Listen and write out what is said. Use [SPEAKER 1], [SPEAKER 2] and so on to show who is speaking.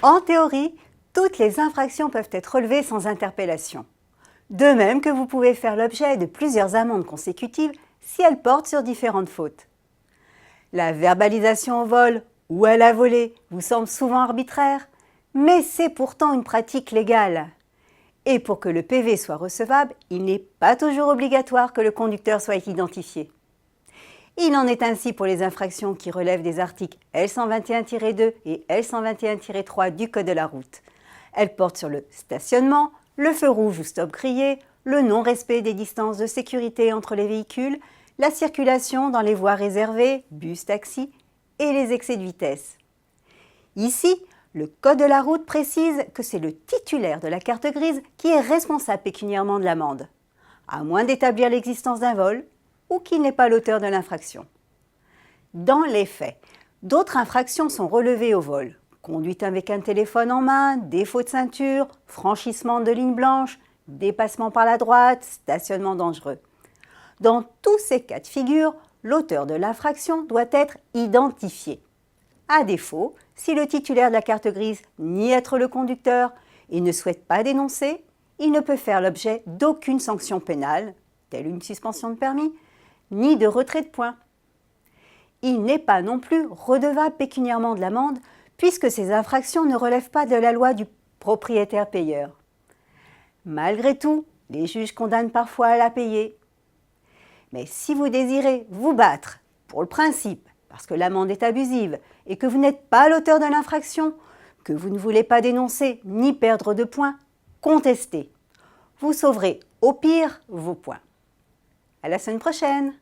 [SPEAKER 1] En théorie, toutes les infractions peuvent être relevées sans interpellation. De même que vous pouvez faire l'objet de plusieurs amendes consécutives si elles portent sur différentes fautes. La verbalisation au vol ou à la volée vous semble souvent arbitraire, mais c'est pourtant une pratique légale. Et pour que le PV soit recevable, il n'est pas toujours obligatoire que le conducteur soit identifié. Il en est ainsi pour les infractions qui relèvent des articles L121-2 et L121-3 du Code de la route. Elles portent sur le stationnement, le feu rouge ou stop grillé, le non-respect des distances de sécurité entre les véhicules, la circulation dans les voies réservées, bus, taxis, et les excès de vitesse. Ici, le Code de la route précise que c'est le titulaire de la carte grise qui est responsable pécuniairement de l'amende, à moins d'établir l'existence d'un vol ou qu'il n'est pas l'auteur de l'infraction. Dans les faits, d'autres infractions sont relevées au vol. Conduite avec un téléphone en main, défaut de ceinture, franchissement de ligne blanche, dépassement par la droite, stationnement dangereux. Dans tous ces cas de figure, l'auteur de l'infraction doit être identifié. À défaut, si le titulaire de la carte grise nie être le conducteur et ne souhaite pas dénoncer, il ne peut faire l'objet d'aucune sanction pénale, telle une suspension de permis, ni de retrait de points. Il n'est pas non plus redevable pécuniairement de l'amende puisque ces infractions ne relèvent pas de la loi du propriétaire-payeur. Malgré tout, les juges condamnent parfois à la payer. Mais si vous désirez vous battre pour le principe, parce que l'amende est abusive et que vous n'êtes pas l'auteur de l'infraction, que vous ne voulez pas dénoncer ni perdre de points, contestez. Vous sauverez au pire vos points. À la semaine prochaine!